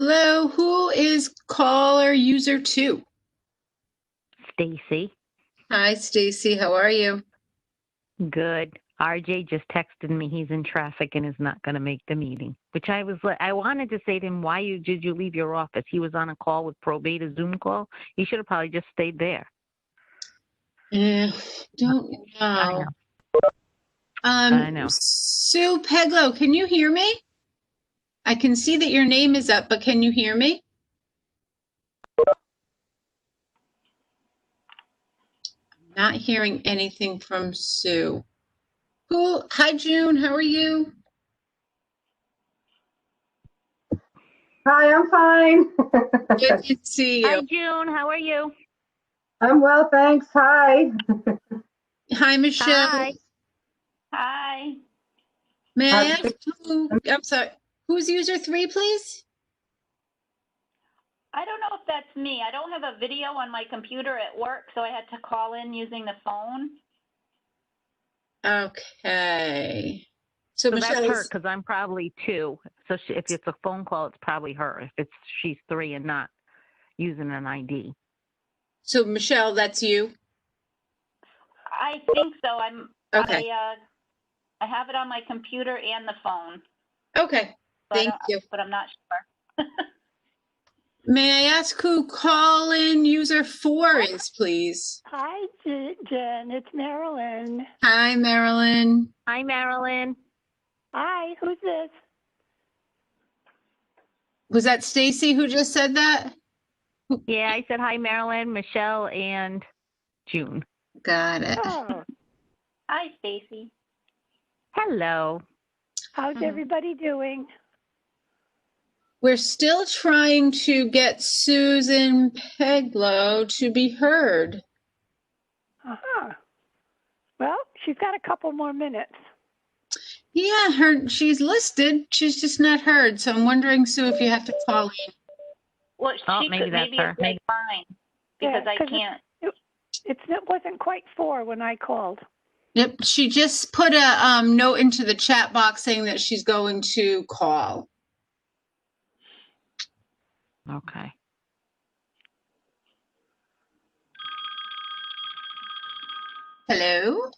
Hello, who is caller user 2? Stacy. Hi, Stacy. How are you? Good. RJ just texted me he's in traffic and is not going to make the meeting, which I wanted to say to him, did you leave your office? He was on a call with probate, a Zoom call. He should have probably just stayed there. Don't I know. know. I know. Sue Peglo, can you hear me? I can see that your name is up, but can you hear me? I'm not hearing anything from Sue. Hi, June. How are you? Hi, I'm fine. Good to see Hi, you. June. How are you? I'm well, thanks. Hi. Hi, Michelle. Hi. Hi. May I ask I'm sorry, who's user 3, please? I don't know if that's me. I don't have a video on my computer at work, so I had to call in using the phone. Okay. So that's Michelle, her because I'm probably 2. So if it's a phone call, it's probably her. If she's 3 and not using an ID. So Michelle, that's you? I think so. Okay. I have it on my computer and the phone. Okay. Thank you. But I'm not sure. May I ask who call-in user 4 is, please? Hi, Jen. It's Marilyn. Hi, Marilyn. Hi, Marilyn. Hi, who's this? Was that Stacy who just said that? Yeah, I said hi, Marilyn, Michelle, and June. Got it. Oh, Hi, Stacy. Hello. how's everybody doing? We're still trying to get Susan Peglo to be heard. Uh-huh. Well, she's got a couple more minutes. Yeah, she's listed. She's just not heard. So I'm wondering, Sue, if you have to call in. Well, maybe maybe her. it's like mine because I can't. It wasn't quite 4 when I called. Yep, she just put a note into the chat box saying that she's going to call. Okay. Hello?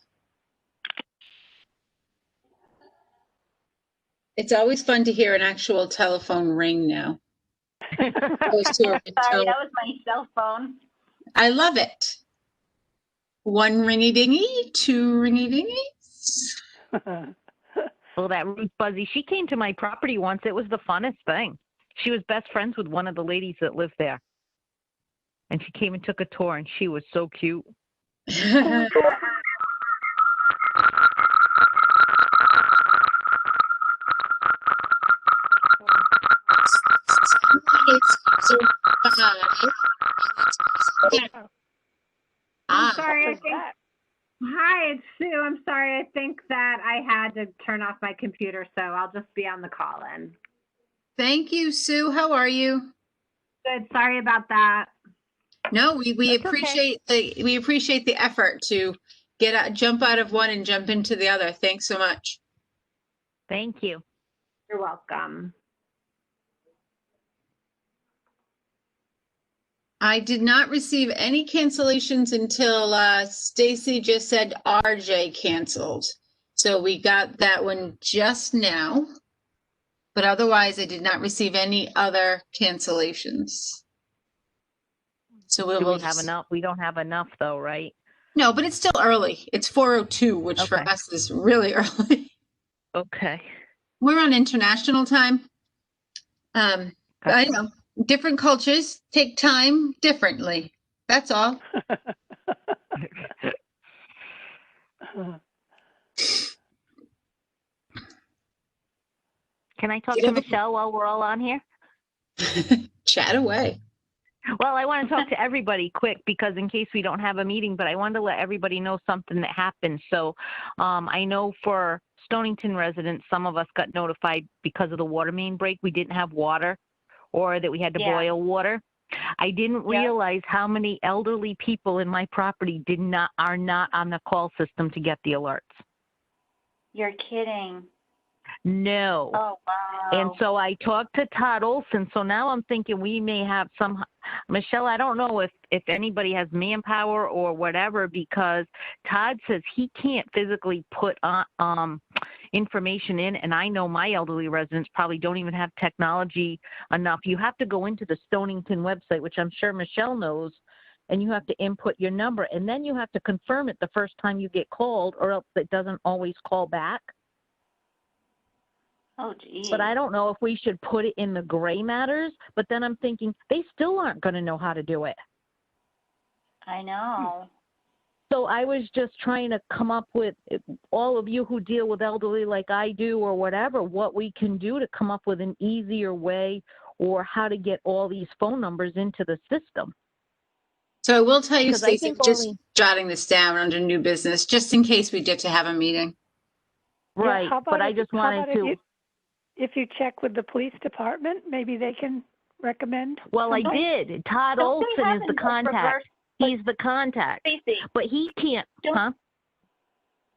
It's always fun to hear an actual telephone ring now. Sorry, that was my cell phone. I love it. 1 ringy dingy, 2 ringy dingies. Well, that Ruth Buzzy, she came to my property once. It was the funnest thing. She was best friends with one of the ladies that lived there. And she came and took a tour, and she was so cute. I'm sorry, hi, it's Sue. I'm sorry. I think that I had to turn off my computer, so I'll just be on the call in. Thank you, Sue. How are you? Good. Sorry about that. No, we appreciate we appreciate the effort to jump out of one and jump into the other. Thanks so much. Thank you. You're welcome. I did not receive any cancellations until Stacy just said RJ canceled. So we got that one just now. But otherwise, I did not receive any other cancellations. So we have enough? We don't have enough, though, right? No, but it's still early. It's 4:02, which for us is really early. Okay. We're on international time. I know different cultures take time differently. That's all. Can I talk to Michelle while we're all on here? Chat away. Well, I want to talk to everybody quick because in case we don't have a meeting, but I wanted to let everybody know something that happened. So I know for Stonington residents, some of us got notified because of the water main break. We didn't have water or that we had to boil water. I didn't realize how many elderly people in my property are not on the call system to get the alerts. You're kidding. No. Oh, wow. And so I talked to Todd Olson. So now I'm thinking we may have some, Michelle, I don't know if anybody has manpower or whatever, because Todd says he can't physically put on, information in. And I know my elderly residents probably don't even have technology enough. You have to go into the Stonington website, which I'm sure Michelle knows, and you have to input your number. And then you have to confirm it the first time you get called, or else it doesn't always call back. Oh, geez. But I don't know if we should put it in the gray matters, but then I'm thinking they still aren't going to know how to do it. I know. So I was just trying to come up with, all of you who deal with elderly like I do or whatever, what we can do to come up with an easier way or how to get all these phone numbers into the system. So I will tell you, Because I Stacey, think just only- jotting this down under new business, just in case we get to have a meeting. Yeah, Right, how about but I if- just how wanted about to. If you check with the police department, maybe they can recommend. Well, I something? did. Todd Don't they Olson have is the a contact. reverse- He's the contact. Stacy, But he can't, Don't- huh?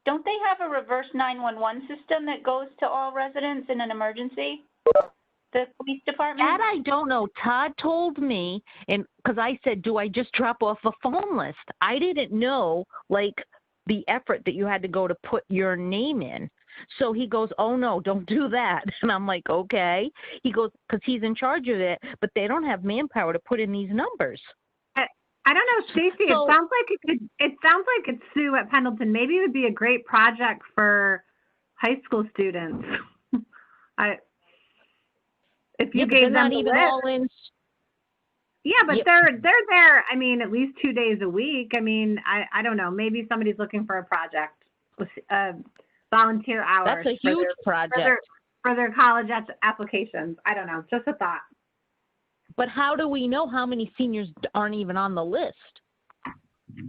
don't they have a reverse 911 system that goes to all residents in an emergency? The police department? That I don't know. Todd told me, and because I said, do I just drop off a phone list? I didn't know, like, the effort that you had to go to put your name in. So he goes, oh, no, don't do that. And I'm like, okay. He goes, because he's in charge of it, but they don't have manpower to put in these numbers. I don't know, Stacy, So- it sounds like it's Sue at Pendleton. Maybe it would be a great project for high school students. If you Yeah, but gave they're them not the even list. all in. Yeah, but Yep. they're there, I mean, at least 2 days a week. I mean, I don't know, maybe somebody's looking for a project, volunteer hours. That's a for huge their- project. For their college applications. I don't know, just a thought. But how do we know how many seniors aren't even on the list?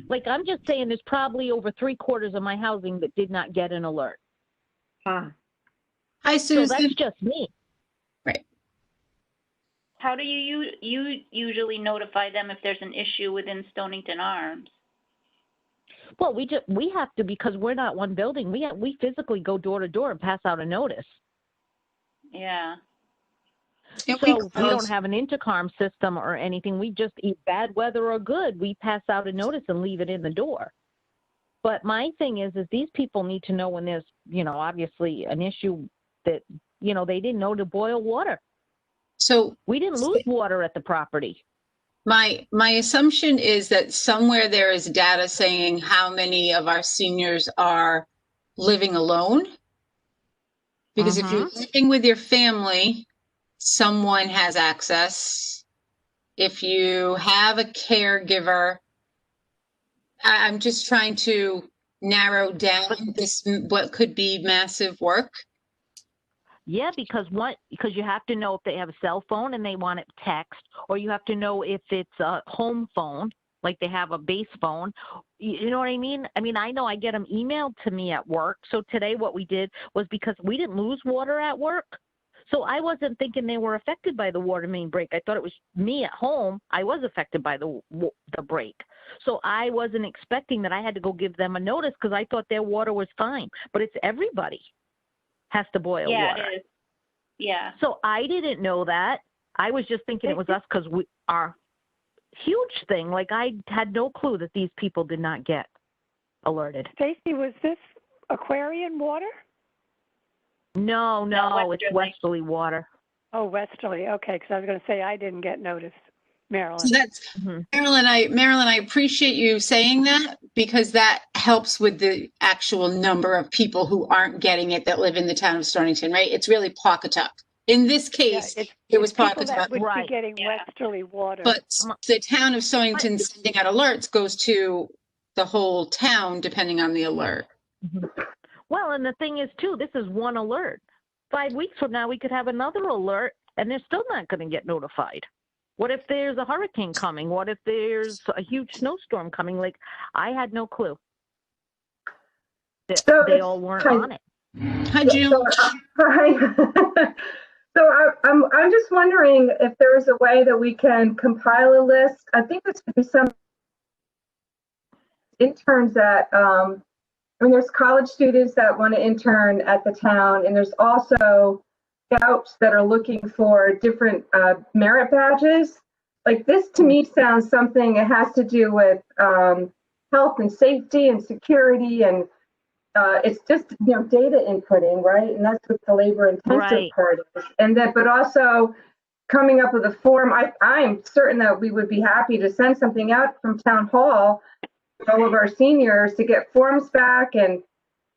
Like, I'm just saying there's probably over 3/4 of my housing that did not get an alert. Huh. Hi, So Susan. that's just me. How do you usually notify them if there's an issue within Stonington Arms? Well, we have to, because we're not one building. We physically go door to door and pass out a notice. Yeah. And So we close. don't have an intercom system or anything. We just, bad weather or good, we pass out a notice and leave it in the door. But my thing is these people need to know when there's, obviously an issue that, they didn't know to boil water. So We didn't lose water at the property. my assumption is that somewhere there is data saying how many of our seniors are living alone. Because if you're living with your family, someone has access. If you have a caregiver, I'm just trying to narrow down what could be massive work. Yeah, because you have to know if they have a cell phone and they want it text, or you have to know if it's a home phone, like they have a base phone. You know what I mean? I know I get them emailed to me at work. So today what we did was, because we didn't lose water at work, so I wasn't thinking they were affected by the water main break. I thought it was me at home. I was affected by the break. So I wasn't expecting that I had to go give them a notice, because I thought their water was fine. But it's everybody has to boil Yeah, water. it is. Yeah. So I didn't know that. I was just thinking it was us, because we are huge thing. Like, I had no clue that these people did not get alerted. Stacy, was this Aquarian water? No, it's Westerly. Westerly water. Oh, Westerly. Okay, because I was going to say I didn't get notice. Maryland. So that's Mhm. Marilyn, I appreciate you saying that, because that helps with the actual number of people who aren't getting it that live in the town of Stonington, right? It's really Pawcatuck. In this case, it was people that Pawcatuck, would Right. be getting Yeah. Westerly water. but the town of Stonington sending out alerts goes to the whole town depending on the alert. Well, and the thing is, too, this is one alert. 5 weeks from now, we could have another alert, and they're still not going to get notified. What if there's a hurricane coming? What if there's a huge snowstorm coming? Like, I had no clue. So They it's all weren't kind- on it. Hi, June. Hi. So I'm just wondering if there is a way that we can compile a list. I think this could be some interns at I mean, there's college students that want to intern at the town, and there's also scouts that are looking for different merit badges. Like this to me sounds something it has to do with health and safety and security, and it's just data inputting, right? And that's what the labor intensive Right. part is. And that, but also coming up with a form. I'm certain that we would be happy to send something out from town hall to all of our seniors to get forms back and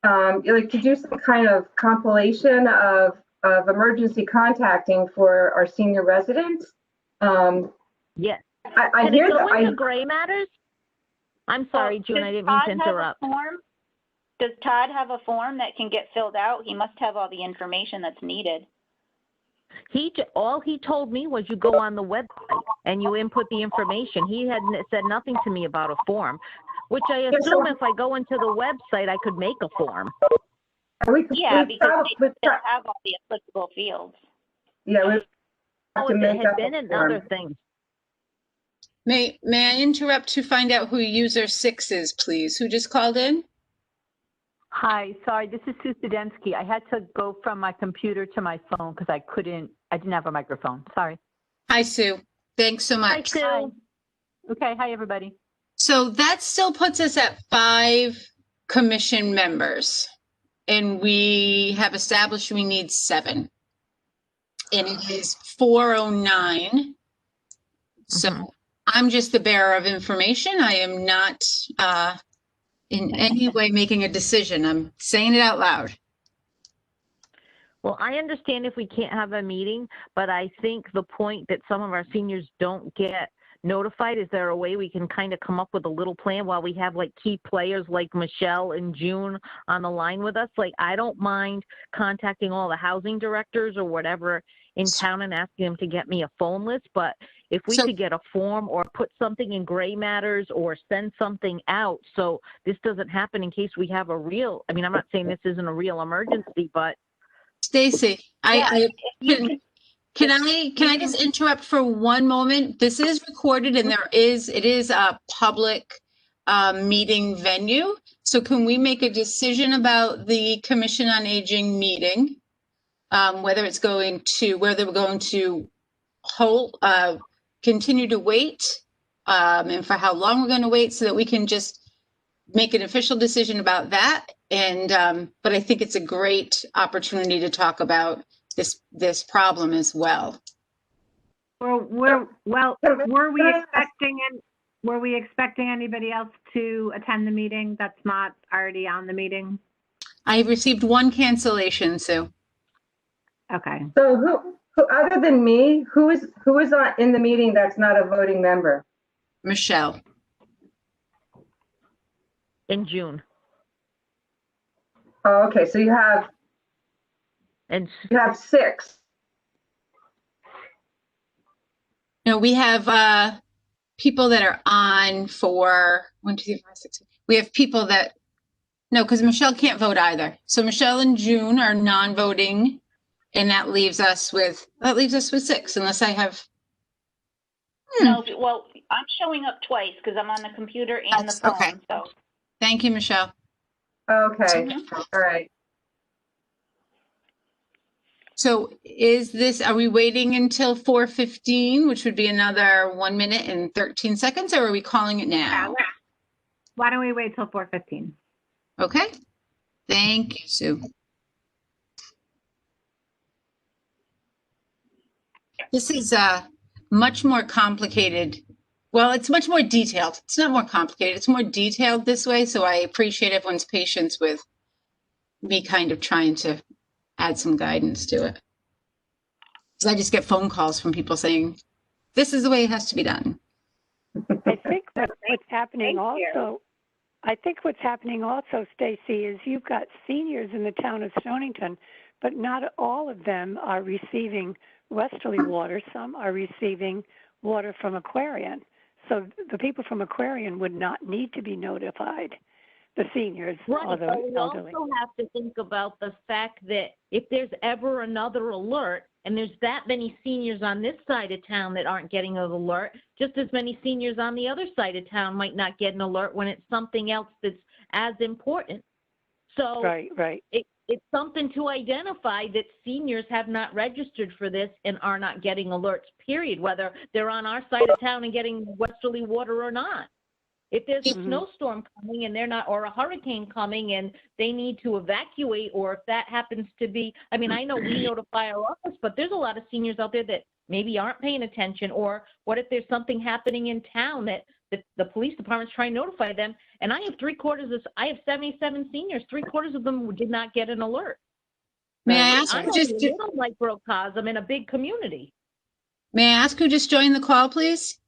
like to do some kind of compilation of emergency contacting for our senior residents. Yes. I Can hear it go that. into gray matters? I'm sorry, Well, June, I does didn't mean to Todd have a interrupt. form? Does Todd have a form that can get filled out? He must have all the information that's needed. All he told me was you go on the website and you input the information. He had said nothing to me about a form, which I assume if I go into the website, I could make a form. Yeah, because they still have all the applicable fields. Yeah, we have Oh, to if make it had up been a another form. thing. May I interrupt to find out who user 6 is, please? Who just called in? Hi, sorry, this is Sue Studensky. I had to go from my computer to my phone because I didn't have a microphone. Sorry. Hi, Sue. Thanks so Hi, much. Sue. Okay, hi, everybody. So that still puts us at 5 commission members. And we have established we need 7. And it is 4:09. So I'm just the bearer of information. I am not in any way making a decision. I'm saying it out loud. Well, I understand if we can't have a meeting, but I think the point that some of our seniors don't get notified, is there a way we can kind of come up with a little plan while we have like key players like Michelle and June on the line with us? Like, I don't mind contacting all the housing directors or whatever in town and asking them to get me a phone list, but if we could get a form or put something in gray matters or send something out so this doesn't happen in case we have a real, I mean, I'm not saying this isn't a real emergency, but Stacy, can I just interrupt for one moment? This is recorded and it is a public meeting venue. So can we make a decision about the Commission on Aging meeting? Whether we're going to hold, continue to wait, and for how long we're going to wait, so that we can just make an official decision about that. And but I think it's a great opportunity to talk about this problem as well. Were we expecting anybody else to attend the meeting that's not already on the meeting? I received 1 cancellation, Sue. Okay. So who other than me, who is in the meeting that's not a voting member? Michelle. in June. Oh, okay. So you have And 6. No, we have people that are on for 1, 2, 3, 4, 6. We have people that no, because Michelle can't vote either. So Michelle and June are non-voting, and that leaves us with 6, unless I have. No, well, I'm showing up twice because I'm on the computer and the phone. Okay. So Thank you, Michelle. Okay. All right. So are we waiting until 4:15, which would be another 1 minute and 13 seconds, or are we calling it now? Why don't we wait till 4:15? Okay. Thank you, Sue. This is much more complicated. Well, it's much more detailed. It's not more complicated. It's more detailed this way. So I appreciate everyone's patience with me kind of trying to add some guidance to it. Because I just get phone calls from people saying, this is the way it has to be done. I think what's happening also, Stacy, is you've got seniors in the town of Stonington, but not all of them are receiving westerly water. Some are receiving water from Aquarian. So the people from Aquarian would not need to be notified, the seniors. right, the but we elderly. also have to think about the fact that if there's ever another alert, and there's that many seniors on this side of town that aren't getting an alert, just as many seniors on the other side of town might not get an alert when it's something else that's as important. So Right. it's something to identify that seniors have not registered for this and are not getting alerts, period, whether they're on our side of town and getting westerly water or not. If there's a snowstorm coming and they're not, or a hurricane coming and they need to evacuate, or if that happens to be, I mean, I know we notify our office, but there's a lot of seniors out there that maybe aren't paying attention, or what if there's something happening in town that the police department's trying to notify them, and I have 77 seniors, 3/4 of them did not get an alert. May I ask I'm who only just a little microcosm in a big community. may I ask who just joined the call, please?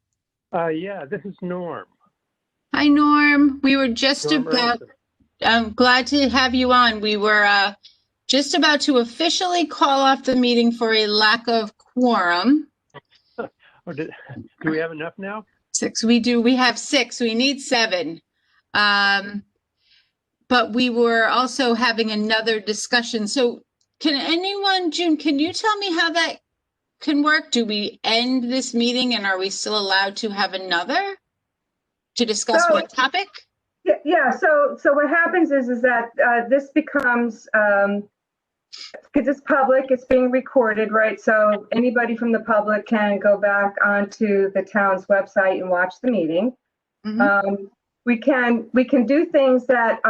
Yeah, this is Norm. Hi, Norm. We were just Norm about, Ransom. I'm glad to have you on. We were just about to officially call off the meeting for a lack of quorum. Do we have enough now? 6, we do. We have 6. We need 7. But we were also having another discussion. So can anyone, June, can you tell me how that can work? Do we end this meeting and are we still allowed to have another to discuss So- what topic? Yeah, so what happens is that this becomes, because it's public, it's being recorded, right? So anybody from the public can go back onto the town's website and watch the meeting. We can do things that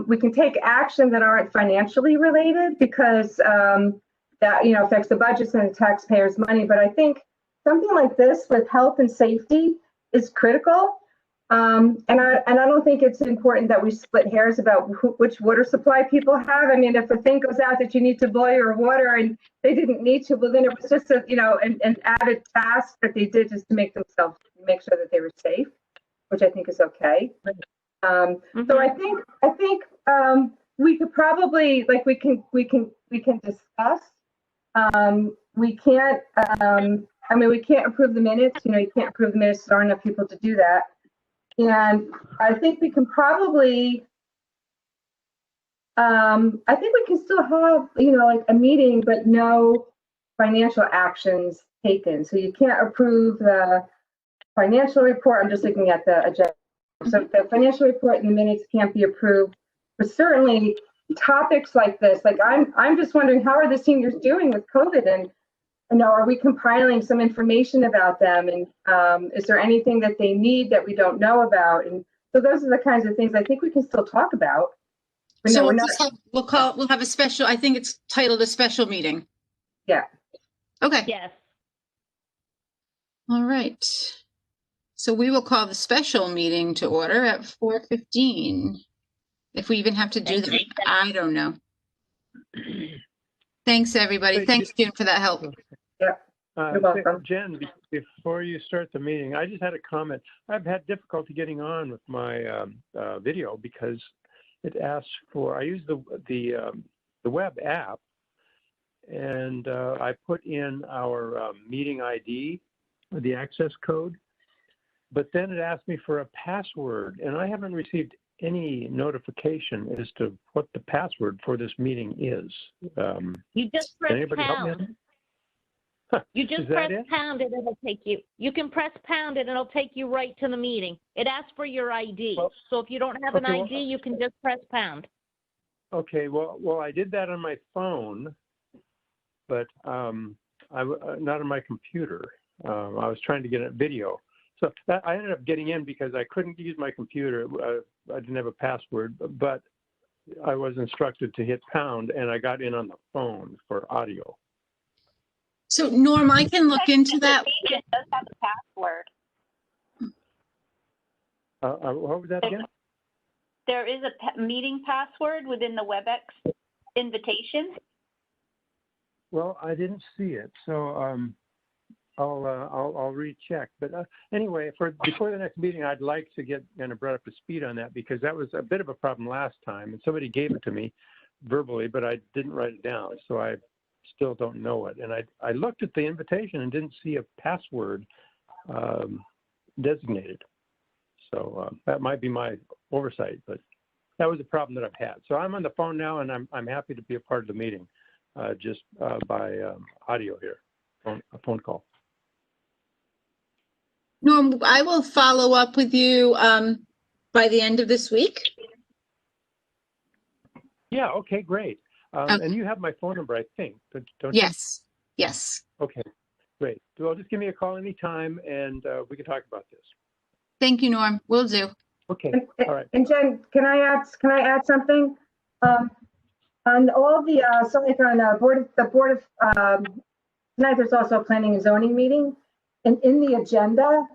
we can take action that aren't financially related because that affects the budgets and the taxpayers' money. But I think something like this with health and safety is critical. And I don't think it's important that we split hairs about which water supply people have. I mean, if a thing goes out that you need to boil your water and they didn't need to, well, then it was just an added task that they did just to make sure that they were safe, which I think is okay. So I think we could probably we can discuss. We can't. We can't approve the minutes. You can't approve the minutes. There aren't enough people to do that. And I think we can probably, I think we can still have, a meeting, but no financial actions taken. So you can't approve the financial report. I'm just looking at the agenda. So the financial report and the minutes can't be approved. But certainly topics like this, I'm just wondering, how are the seniors doing with COVID? And are we compiling some information about them? And is there anything that they need that we don't know about? And so those are the kinds of things I think we can still talk about. But So no, we'll have a special, I think it's titled a special meeting. Yeah. Okay. Yes. All right. So we will call the special meeting to order at 4:15. If we even have to do that, I don't know. Thanks, everybody. Thanks, June, for that help. You're welcome. Jen, before you start the meeting, I just had a comment. I've had difficulty getting on with my video because it asks for, I use the web app, and I put in our meeting ID, the access code, but then it asked me for a password, and I haven't received any notification as to what the password for this meeting is. You just press Anybody help me on pound. that? You just Is that press it? pound and it'll take you. You can press pound and it'll take you right to the meeting. It asks for your ID. Well, So if you don't have an okay, ID, you can just press pound. Okay, well, I did that on my phone, but not on my computer. I was trying to get a video. So I ended up getting in because I couldn't use my computer. I didn't have a password, but I was instructed to hit pound, and I got in on the phone for audio. So Norm, I can look into that. It does have a password. What was that again? There is a meeting password within the WebEx invitation. Well, I didn't see it, so I'll recheck. But anyway, before the next meeting, I'd like to get kind of brought up to speed on that because that was a bit of a problem last time, and somebody gave it to me verbally, but I didn't write it down, so I still don't know it. And I looked at the invitation and didn't see a password designated. So that might be my oversight, but that was a problem that I've had. So I'm on the phone now, and I'm happy to be a part of the meeting just by audio here, a phone call. Norm, I will follow up with you by the end of this week. Yeah, okay, great. Okay. And you have my phone number, I think, don't you? Yes, yes. Okay, great. Well, just give me a call anytime and we can talk about this. Thank you, Norm. Will do. Okay, all right. And Jen, can I add something? On all the, so like on the board of, tonight there's also a planning and zoning meeting. And in the agenda,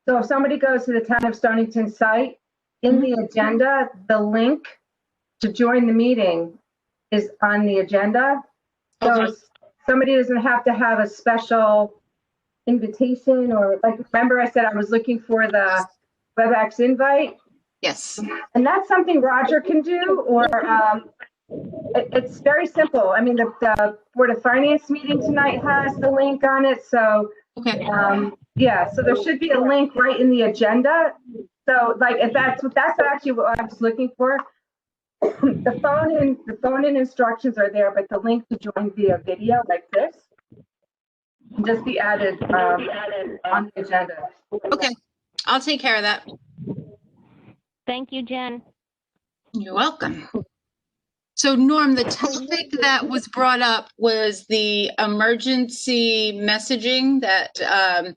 so if somebody goes to the town of Stonington site, in the agenda, the link to join the meeting is on the agenda. So Okay. somebody doesn't have to have a special invitation or like, remember I said I was looking for the WebEx invite? Yes. And that's something Roger can do, or it's very simple. I mean, the Board of Finance meeting tonight has the link on it. So, Okay. yeah, so there should be a link right in the agenda. So like, if that's actually what I was looking for. The phone in instructions are there, but the link to join via video like this can just be added on the agenda. Okay. I'll take care of that. Thank you, Jen. You're welcome. So Norm, the topic that was brought up was the emergency messaging that,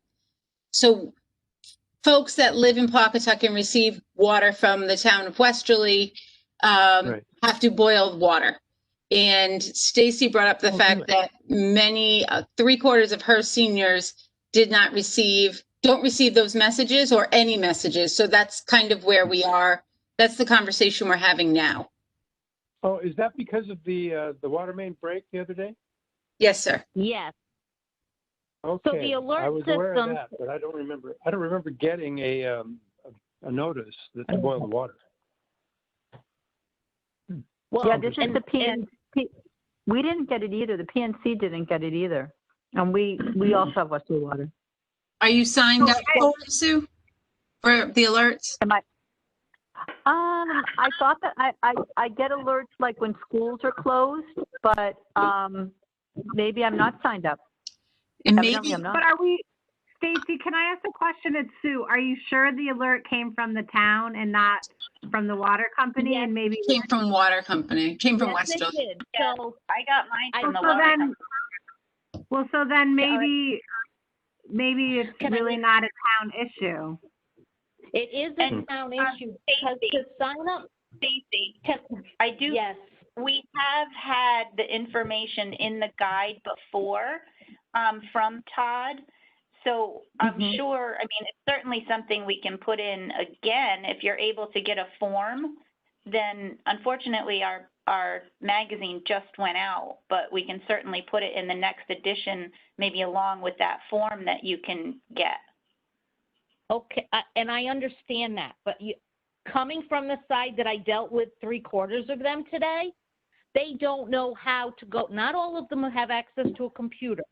so folks that live in Pawcatuck and receive water from the town of Westerly Right. have to boil water. And Stacy brought up the fact good. that many, 3/4 of her seniors don't receive those messages or any messages. So that's kind of where we are. That's the conversation we're having now. Oh, is that because of the water main break the other day? Yes, sir. Yes. Okay. the alert I was aware of system- that, but I don't remember getting a notice that to boil the water. Well, Yeah, this is and- the PNC. We didn't get it either. The PNC didn't get it either. And we also have Wesley Water. Are you signed up for it, Sue? For the alerts? Am I? I thought that I get alerts like when schools are closed, but maybe I'm not signed up. And Evidently maybe, I'm not. But are we, Stacy, can I ask a question at Sue? Are you sure the alert came from the town and not from the water company? Yes. And maybe, came from water company, came from Yes, it Westerly. did. Yeah. So I got mine I- from the so water then, company. well, so then maybe it's Can I really just- not a town issue. it is a And, town issue because Stacy. to sign up, Stacy, I do, yes. we have had the information in the guide before, from Todd. So I'm Mhm. sure, I mean, it's certainly something we can put in again. If you're able to get a form, then unfortunately our magazine just went out, but we can certainly put it in the next edition, maybe along with that form that you can get. Okay, and I understand that, but coming from the side that I dealt with 3/4 of them today, they don't know how to go. Not all of them have access to a computer.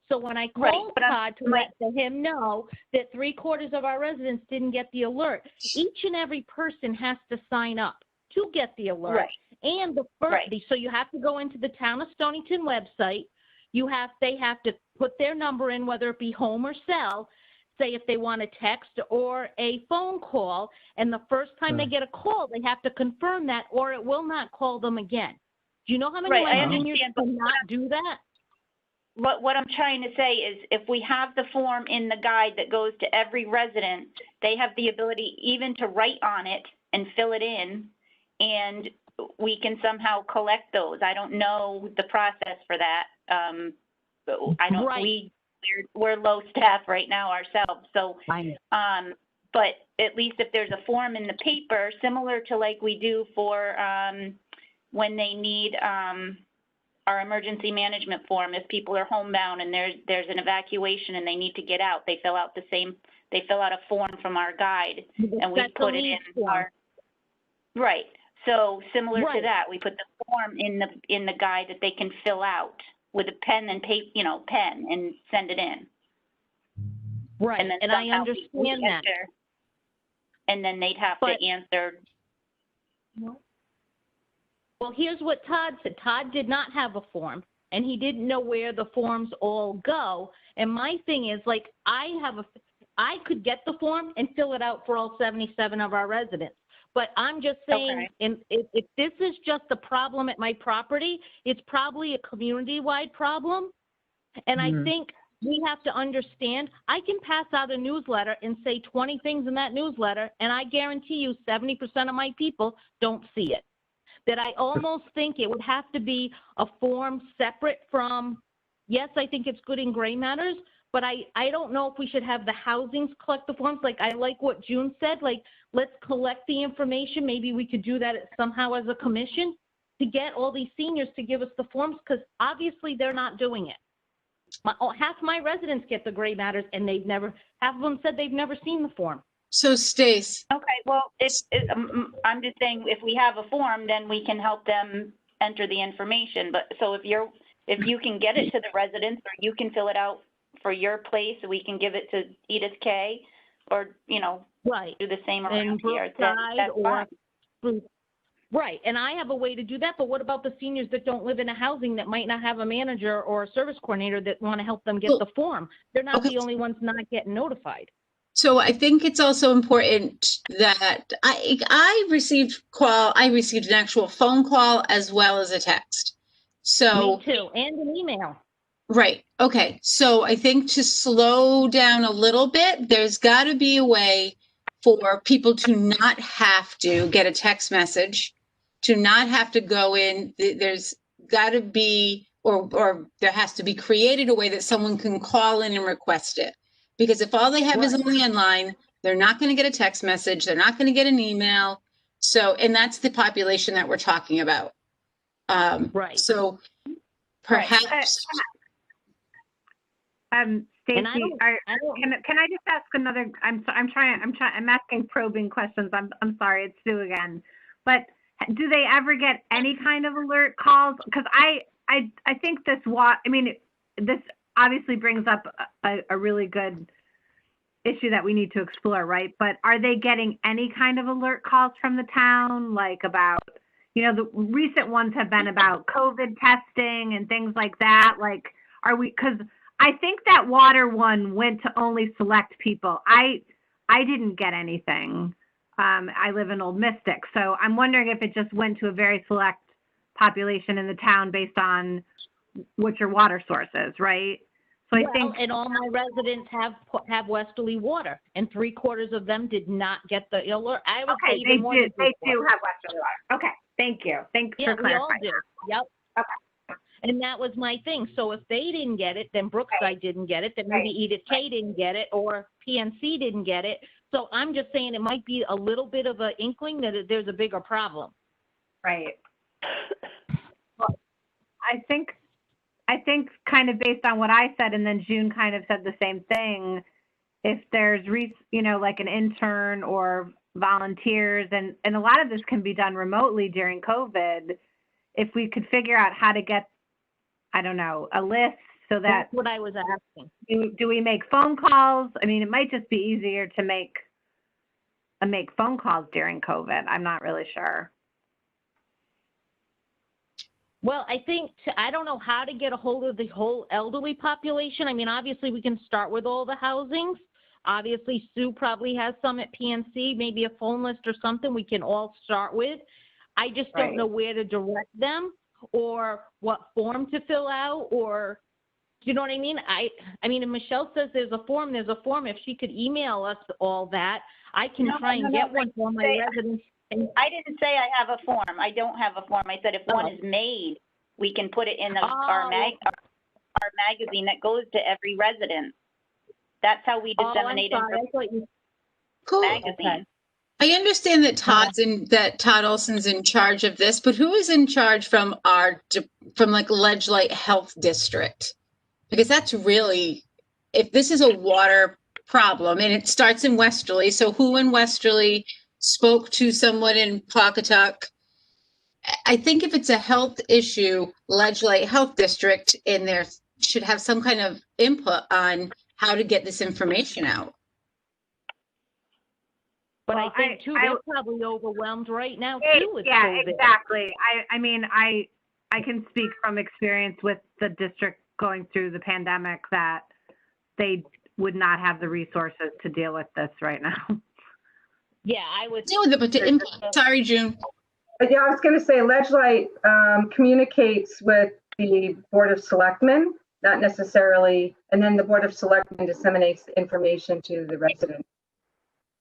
So when I Right, called but I'm- Todd to let him know that 3/4 of our residents didn't get the alert, each and every person has to sign up to get the alert. Right. And the first, Right. so you have to go into the Town of Stonington website. They have to put their number in, whether it be home or cell, say if they want a text or a phone call, and the first time they get a call, they have to confirm that, or it will not call them again. Do you know how many Right, I engineers understand, but cannot do that? What I'm trying to say is if we have the form in the guide that goes to every resident, they have the ability even to write on it and fill it in, and we can somehow collect those. I don't know the process for that. But I don't, Right. we're low staff right now ourselves, so, I but at least if there's a form in the paper, similar to like we do for, when they need, our emergency management form, if people are homebound and there's an evacuation and they need to get out, they fill out a form from our guide and we That's a put it lead in form. our, right. So similar to Right. that, we put the form in the guide that they can fill out with a pen and pen and send it in. Right, And then and I somehow we understand that. enter, and then they'd have But- to answer. Well, here's what Todd said. Todd did not have a form, and he didn't know where the forms all go. And my thing is, like, I could get the form and fill it out for all 77 of our residents. But I'm just saying, Okay. and if this is just a problem at my property, it's probably a community-wide problem. And I think we have to understand, I can pass out a newsletter and say 20 things in that newsletter, and I guarantee you 70% of my people don't see it. That I almost think it would have to be a form separate from, yes, I think it's good in gray matters, but I don't know if we should have the housings collect the forms. Like, I like what June said, like, let's collect the information. Maybe we could do that somehow as a commission to get all these seniors to give us the forms, because obviously they're not doing it. Half my residents get the gray matters, and half of them said they've never seen the form. So Stace, Okay, well, I'm just saying, if we have a form, then we can help them enter the information. But so if you can get it to the residents, or you can fill it out for your place, we can give it to Edith K, or, Right. do the same And around here. That's Brookside fine. Right, and I have a way to do that, but what about the seniors that don't live in a housing that might not have a manager or a service coordinator that want to help them get the form? They're not Okay. the only ones not getting notified. so I think it's also important that I received an actual phone call as well as a text. So Me too, and an email. right. Okay. So I think to slow down a little bit, there's got to be a way for people to not have to get a text message, to not have to go in. There's got to be, or there has to be created a way that someone can call in and request it. Because if all they have is a landline, they're not going to get a text message. They're not going to get an email. So, and that's the population that we're talking about. Right. So perhaps. Stacy, And I don't- can I just ask another? I'm asking probing questions. I'm sorry, it's Sue again. But do they ever get any kind of alert calls? Because I think this this obviously brings up a really good issue that we need to explore, right? But are they getting any kind of alert calls from the town, like about, the recent ones have been about COVID testing and things like that? Like, because I think that water one went to only select people. I didn't get anything. I live in Old Mystic, so I'm wondering if it just went to a very select population in the town based on what your water source is, right? So I think, and all my residents have westerly water, and 3/4 of them did not get the alert. I would say even more than they do have westerly water. Okay, thank you. Thanks for clarifying. We all do. Yep. Okay. And that was my thing. So if they didn't get it, then Brookside didn't get it, then maybe Edith K didn't get it, or PNC didn't get it. So I'm just saying it might be a little bit of an inkling that there's a bigger problem. Right. Well, I think kind of based on what I said, and then June kind of said the same thing, if there's, like an intern or volunteers, and a lot of this can be done remotely during COVID, if we could figure out how to get, I don't know, a list so that. That's what I was asking. Do we make phone calls? I mean, it might just be easier to make phone calls during COVID. I'm not really sure. Well, I think, I don't know how to get a hold of the whole elderly population. I mean, obviously we can start with all the housings. Obviously Sue probably has some at PNC, maybe a phone list or something we can all start with. I just don't know where to direct them or what form to fill out, or, do you know what I mean? I mean, if Michelle says there's a form, there's a form. If she could email us all that, I can try and get one for my residents. I didn't say I have a form. I don't have a form. I said if one is made, we can put it in our magazine that goes to every resident. That's how we disseminate information. Cool. Magazine. Okay. I understand that Todd Olson's in charge of this, but who is in charge from like Ledge Light Health District? Because that's really, if this is a water problem and it starts in Westerly, so who in Westerly spoke to someone in Pawcatuck? I think if it's a health issue, Ledge Light Health District in there should have some kind of input on how to get this information out. But Well, I think too, they're probably overwhelmed right now too with yeah, COVID. exactly. I mean, I can speak from experience with the district going through the pandemic that they would not have the resources to deal with this right now. Yeah, I was. Deal with it, but to input. Sorry, June. But yeah, I was going to say, Ledgelight communicates with the Board of Selectmen, not necessarily, and then the Board of Selectmen disseminates the information to the residents.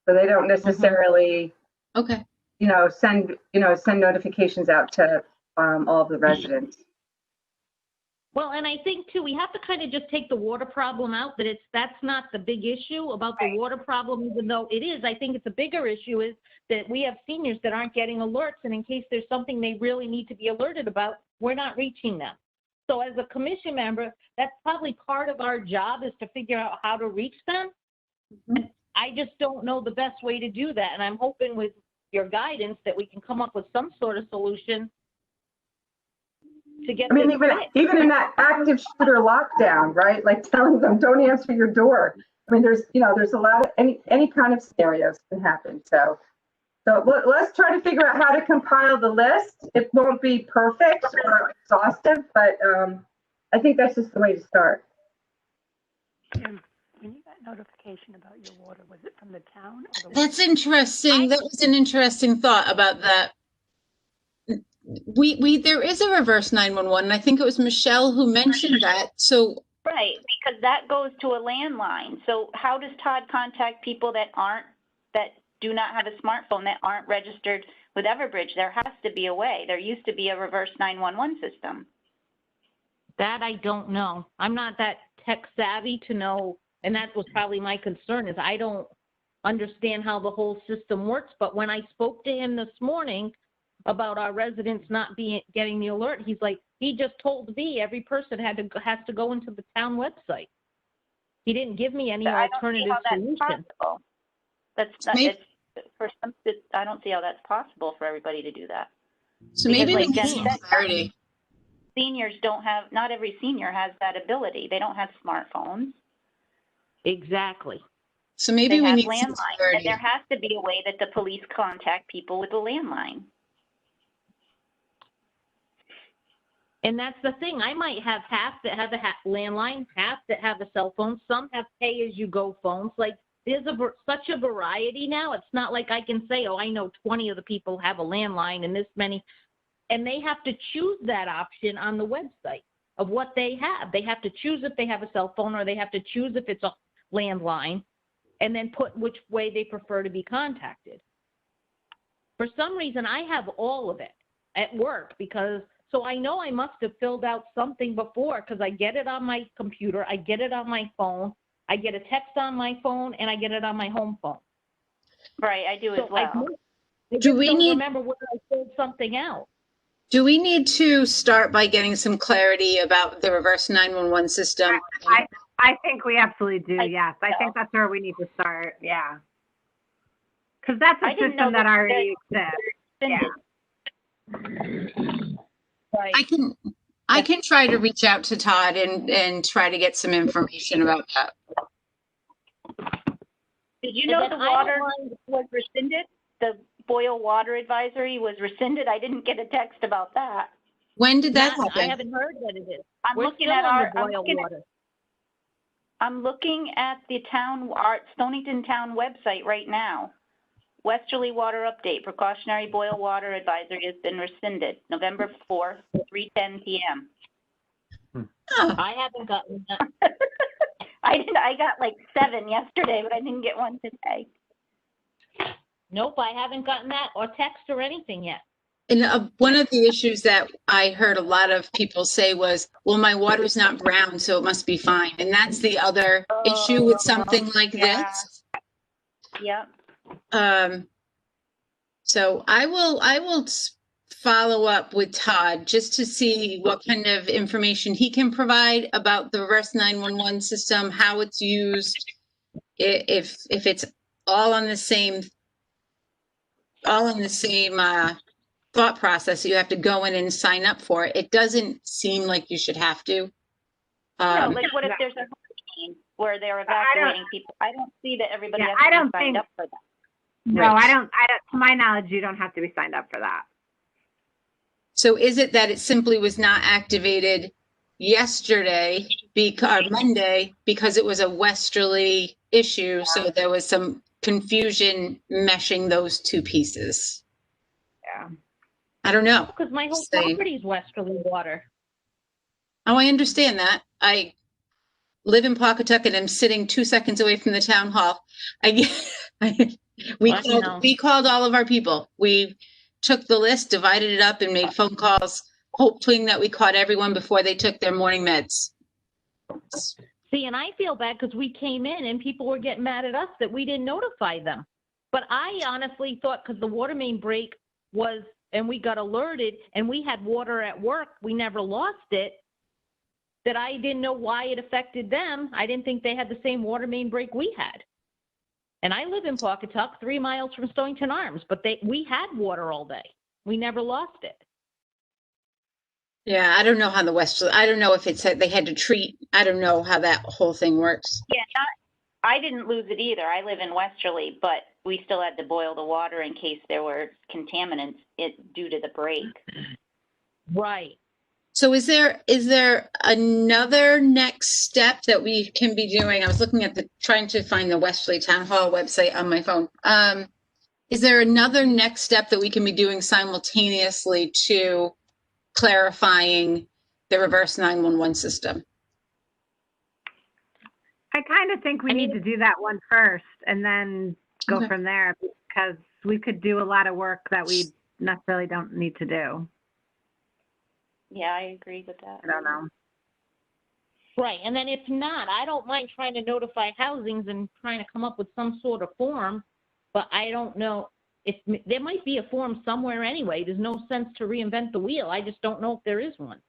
So they don't necessarily, Okay. send notifications out to all of the residents. Well, and I think too, we have to kind of just take the water problem out, that that's not the big issue about the water problem, even though it is. I think it's a bigger issue is that we have seniors that aren't getting alerts, and in case there's something they really need to be alerted about, we're not reaching them. So as a commission member, that's probably part of our job, is to figure out how to reach them. And I just don't know the best way to do that. And I'm hoping with your guidance that we can come up with some sort of solution to get I mean, this fixed. even in that active shooter lockdown, right? Like telling them, don't answer your door. I mean, there's a lot of any kind of scenarios can happen. So let's try to figure out how to compile the list. It won't be perfect or exhaustive, but I think that's just the way to start. Jim, when you got notification about your water, was it from the town? Or the That's interesting. That was an interesting thought about that. There is a reverse 911, and I think it was Michelle who mentioned that. So Right, because that goes to a landline. So how does Todd contact people that do not have a smartphone, that aren't registered with Everbridge? There has to be a way. There used to be a reverse 911 system. That I don't know. I'm not that tech savvy to know, and that was probably my concern, is I don't understand how the whole system works. But when I spoke to him this morning about our residents not getting the alert, he's like, he just told me every person has to go into the town website. He didn't give me any alternative solution. That's not, it's, for some, I don't see how that's possible for everybody to do that. So Because maybe like we Jen need said, clarity. Seniors don't have, not every senior has that ability. They don't have smartphones. Exactly. So maybe They we have need some landlines, and clarity. there has to be a way that the police contact people with a landline. And that's the thing. I might have half that have a landline, half that have a cell phone. Some have pay-as-you-go phones. Like, there's such a variety now. It's not like I can say, oh, I know 20 of the people have a landline and this many. And they have to choose that option on the website of what they have. They have to choose if they have a cell phone, or they have to choose if it's a landline, and then put which way they prefer to be contacted. For some reason, I have all of it at work, so I know I must have filled out something before, because I get it on my computer, I get it on my phone, I get a text on my phone, and I get it on my home phone. Right, I do as well. I just don't remember whether I filled something out. Do we need to start by getting some clarity about the reverse 911 system? I think we absolutely do, yes. I think that's where we need to start, yeah. Because that's a system that already exists. Yeah. Right. I can try to reach out to Todd and try to get some information about that. Did you know the water was rescinded? The boil water advisory was rescinded? I didn't get a text about that. When did that happen? I haven't heard that it is. I'm looking at the Stonington town website right now. Westerly water update, precautionary boil water advisory has been rescinded, November 4th, 3:10 p.m. Oh. I haven't gotten that. I got like 7 yesterday, but I didn't get one today. Nope, I haven't gotten that or text or anything yet. And one of the issues that I heard a lot of people say was, well, my water's not brown, so it must be fine. And that's the other issue with something like this. Yep. So I will follow up with Todd just to see what kind of information he can provide about the reverse 911 system, how it's used, if it's all on the same thought process. You have to go in and sign up for it. It doesn't seem like you should have to. No, like what if there's a hurricane where they're evacuating people? I don't see that everybody has to be signed up for that. No, Right. I don't, to my knowledge, you don't have to be signed up for that. So is it that it simply was not activated yesterday or Monday because it was a westerly issue? So there was some confusion meshing those two pieces. Yeah. I don't know. Because my whole Say- property is westerly water. Oh, I understand that. I live in Pawcatuck and I'm sitting 2 seconds away from the town hall. We called all of our people. We took the list, divided it up, and made phone calls, hoping that we caught everyone before they took their morning meds. See, and I feel bad because we came in and people were getting mad at us that we didn't notify them. But I honestly thought because the water main break was, and we got alerted and we had water at work, we never lost it, that I didn't know why it affected them. I didn't think they had the same water main break we had. And I live in Pawcatuck, 3 miles from Stonington Arms, but we had water all day. We never lost it. Yeah, I don't know how I don't know if it said they had to treat, I don't know how that whole thing works. Yeah, I didn't lose it either. I live in Westerly, but we still had to boil the water in case there were contaminants due to the break. Right. So is there another next step that we can be doing? I was looking at trying to find the Westerly Town Hall website on my phone. Is there another next step that we can be doing simultaneously to clarifying the reverse 911 system? I kind of think we need to do that one first and then go Okay. from there, because we could do a lot of work that we necessarily don't need to do. Yeah, I agree with that. I don't know. Right. And then if not, I don't mind trying to notify housings and trying to come up with some sort of form, but I don't know if there might be a form somewhere anyway. There's no sense to reinvent the wheel. I just don't know if there is one.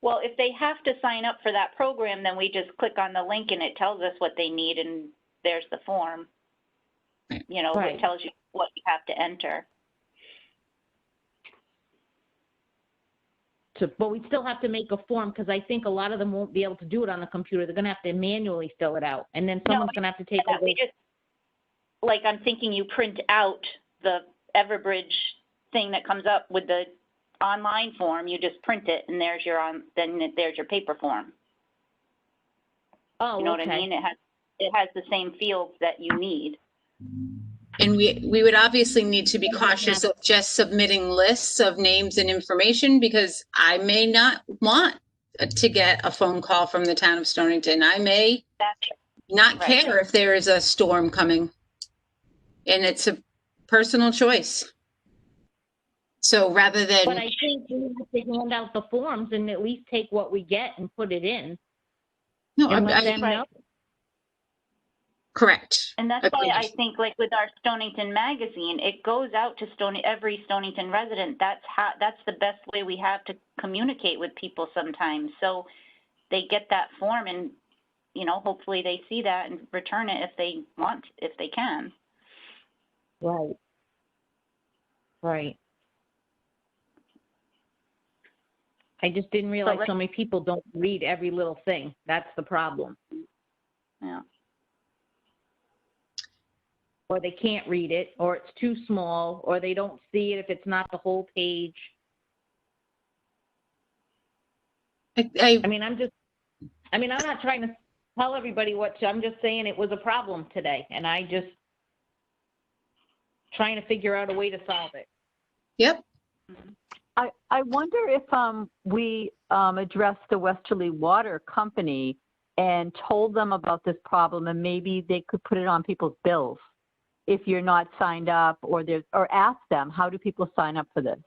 Well, if they have to sign up for that program, then we just click on the link and it tells us what they need and there's the form. You know, Right. It tells you what you have to enter. But we still have to make a form because I think a lot of them won't be able to do it on the computer. They're going to have to manually fill it out. And then someone's going to have to take over. Like, I'm thinking you print out the Everbridge thing that comes up with the online form, you just print it and there's your paper form. Oh, You know okay. what I mean? It has the same fields that you need. And we would obviously need to be cautious of just submitting lists of names and information, because I may not want to get a phone call from the town of Stonington. I may not Right. care if there is a storm coming. And it's a personal choice. So rather than. But I think we have to hand out the forms and at least take what we get and put it in. No, And let them know. Correct. And that's why I Agreed. think, like with our Stonington magazine, it goes out to every Stonington resident. That's the best way we have to communicate with people sometimes. So they get that form and, you know, hopefully they see that and return it if they want, if they can. Right. Right. I just didn't realize so many people don't read every little thing. That's the problem. Yeah. Or they can't read it, or it's too small, or they don't see it if it's not the whole page. I mean, I'm not trying to tell everybody I'm just saying it was a problem today, and I just trying to figure out a way to solve it. Yep. I wonder if we addressed the Westerly Water Company and told them about this problem, and maybe they could put it on people's bills if you're not signed up, or ask them, how do people sign up for this?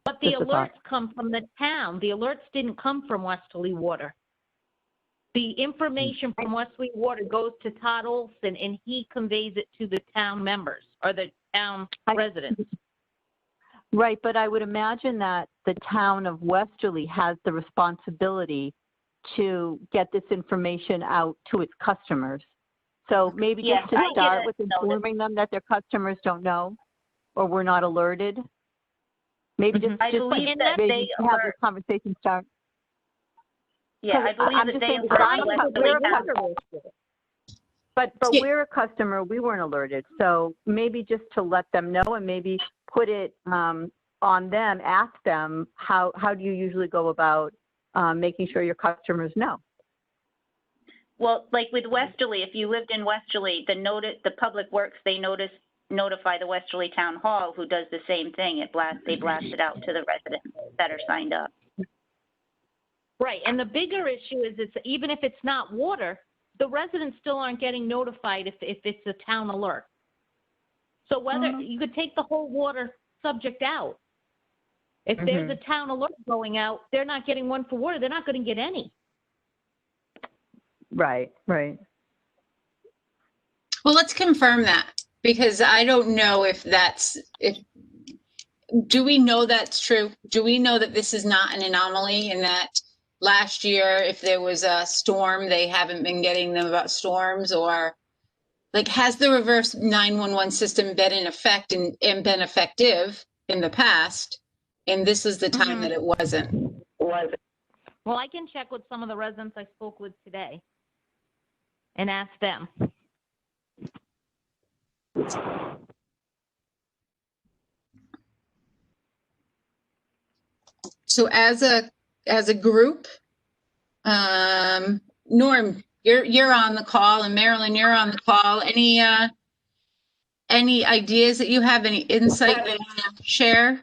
But the alerts come from the town. The alerts didn't come from Westerly Water. The information from Westerly Water goes to Todd Olson, and he conveys it to the town members or the town residents. Right, but I would imagine that the town of Westerly has the responsibility to get this information out to its customers. So maybe just to start with informing them that their customers don't know or were not alerted. Maybe just I believe that maybe have this conversation start. Yeah, I believe that they alert. But we're a customer, we weren't alerted. So maybe just to let them know and maybe put it on them, ask them, how do you usually go about making sure your customers know? Well, like with Westerly, if you lived in Westerly, the Public Works, they notify the Westerly Town Hall, who does the same thing. They blast it out to the residents that are signed up. Right, and the bigger issue is even if it's not water, the residents still aren't getting notified if it's a town alert. So whether you could take the whole water subject out. If there's a town alert going out, they're not getting one for water. They're not going to get any. Right, right. Well, let's confirm that, because I don't know do we know that's true? Do we know that this is not an anomaly, and that last year, if there was a storm, they haven't been getting them about storms? Or like, has the reverse 911 system been in effect and been effective in the past? And this is the time that it wasn't. Well, I can check with some of the residents I spoke with today and ask them. So as a group, Norm, you're on the call, and Marilyn, you're on the call. Any ideas that you have, any insight that you want to share?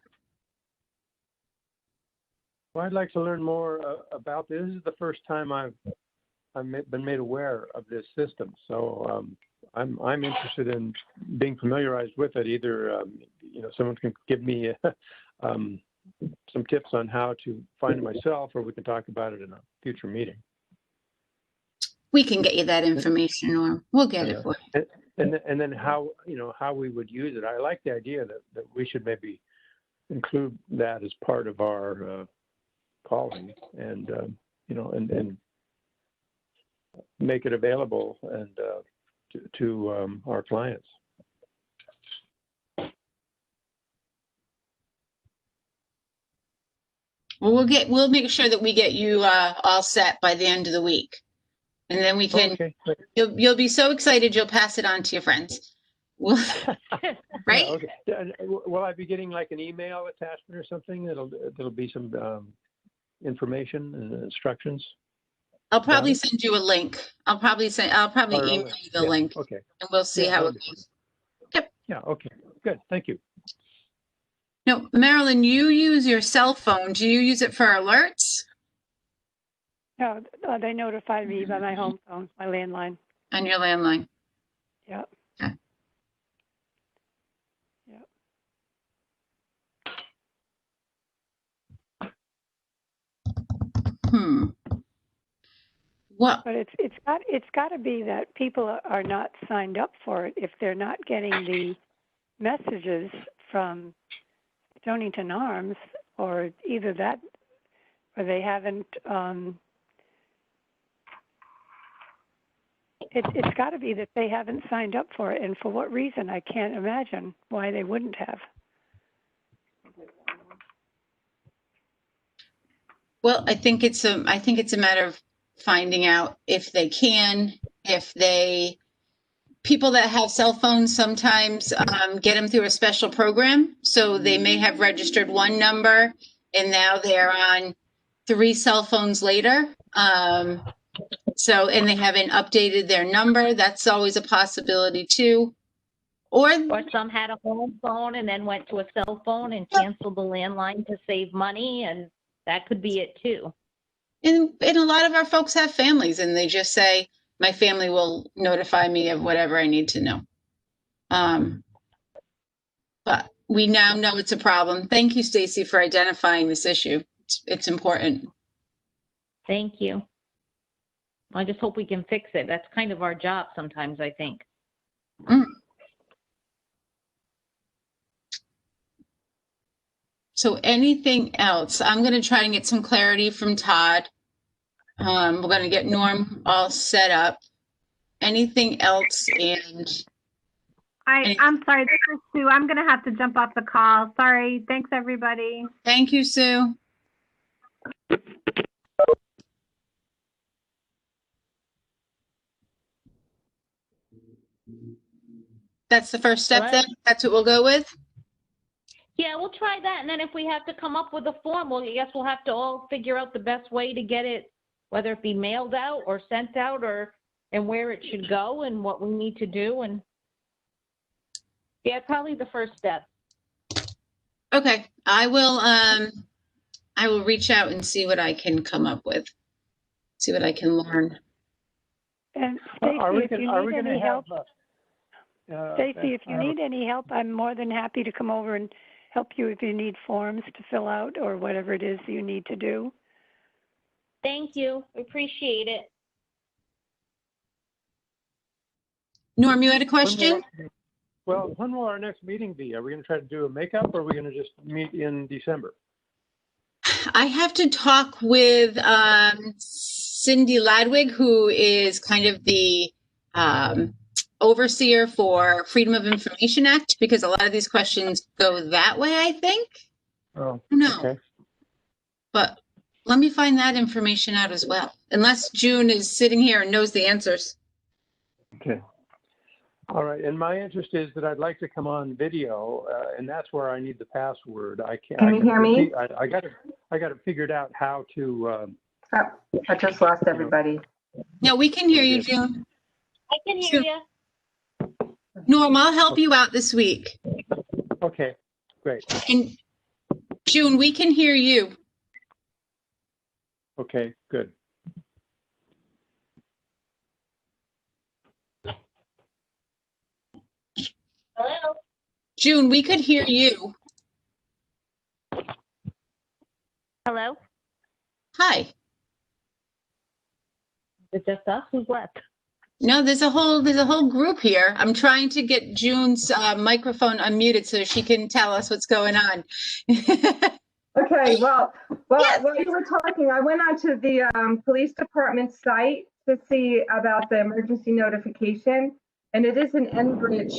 Well, I'd like to learn more about this. This is the first time I've been made aware of this system, so I'm interested in being familiarized with it. Either someone can give me some tips on how to find it myself, or we can talk about it in a future meeting. We can get you that information, Norm. We'll get it for you. And then how we would use it. I like the idea that we should maybe include that as part of our calling, and and make it available and to our clients. Well, we'll make sure that we get you all set by the end of the week, and then we can. Okay. You'll be so excited you'll pass it on to your friends. Right? Yeah, okay. Will I be getting like an email attachment or something? That'll be some information and instructions. I'll probably send you a link. I'll probably email you the link. Okay. And we'll see how it goes. Yep. Yeah. Okay. Good. Thank you. No, Marilyn, you use your cell phone. Do you use it for alerts? No, they notified me by my home phone, my landline. On your landline? Yep. Okay. Yep. Well, But it's got to be that people are not signed up for it if they're not getting the messages from Stonington Arms, or either that, or they haven't. It's got to be that they haven't signed up for it, and for what reason? I can't imagine why they wouldn't have. well, I think it's a matter of finding out if they can, people that have cell phones sometimes get them through a special program. So they may have registered one number and now they're on 3 cell phones later. And they haven't updated their number. That's always a possibility too. Or some had a home phone and then went to a cell phone and canceled the landline to save money, and that could be it too. And a lot of our folks have families, and they just say, my family will notify me of whatever I need to know. But we now know it's a problem. Thank you, Stacy, for identifying this issue. It's important. Thank you. I just hope we can fix it. That's kind of our job sometimes, I think. So anything else? I'm going to try and get some clarity from Todd. We're going to get Norm all set up. Anything else? And I'm sorry, this is Sue. I'm going to have to jump off the call. Sorry. Thanks, everybody. Thank you, Sue. That's the first step then? That's what we'll go with? Yeah, we'll try that. And then if we have to come up with a form, well, I guess we'll have to all figure out the best way to get it, whether it be mailed out or sent out or and where it should go and what we need to do. And yeah, probably the first step. Okay, I will reach out and see what I can come up with. See what I can learn. And Are we Stacy, if you are we need going to any have? help, Stacy, if you need any help, I'm more than happy to come over and help you if you need forms to fill out or whatever it is you need to do. Thank you. Appreciate it. Norm, you had a question? When will our next meeting be? Are we going to try to do a makeup, or are we going to just meet in December? I have to talk with Cindy Ladwig, who is kind of the overseer for Freedom of Information Act, because a lot of these questions go that way, I think. Oh, No, okay. but let me find that information out as well, unless June is sitting here and knows the answers. Okay. All right. And my interest is that I'd like to come on video, and that's where I need the password. I can't. Can you hear me? I got it figured out how to. Oh, I just lost everybody. No, we can hear you, June. I can hear you. Norm, I'll help you out this week. Okay, great. And June, we can hear you. Okay, good. Hello? June, we could hear you. Hello? Hi. Is it just us? Who's left? No, there's a whole group here. I'm trying to get June's microphone unmuted so she can tell us what's going on. Okay, well, Yes. while you were talking, I went onto the police department site to see about the emergency notification, and it is an Enbridge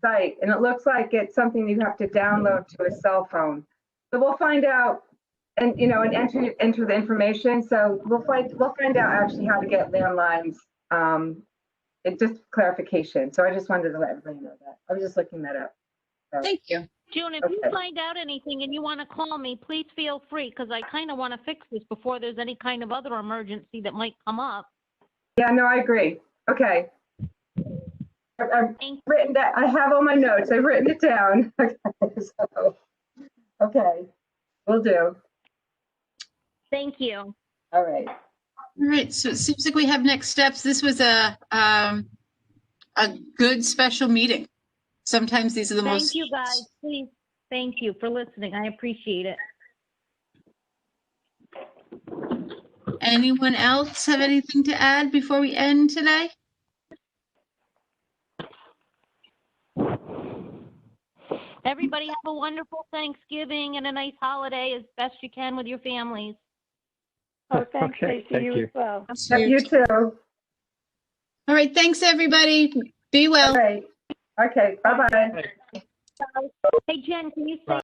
site, and it looks like it's something you have to download to a cell phone. So we'll find out, and and enter the information. So we'll find out actually how to get landlines. It's just clarification. So I just wanted to let everybody know that. I was just looking that up. So, Thank you. June, if you find out anything and you want to call me, please feel free, because I kind of want to fix this before there's any kind of other emergency that might come up. yeah, no, I agree. Okay. I've written that. I have all my notes. I've written it down. Okay, will do. Thank you. All right. All right, so it seems like we have next steps. This was a good special meeting. Sometimes these are the most. Thank you, guys. Please, thank you for listening. I appreciate it. Anyone else have anything to add before we end today? Everybody have a wonderful Thanksgiving and a nice holiday as best you can with your families. Oh, thanks, Okay, Stacy. thank You you. as well. You too. All right, thanks, everybody. Be well. All right. Okay, bye-bye. Hey, Jen, can you say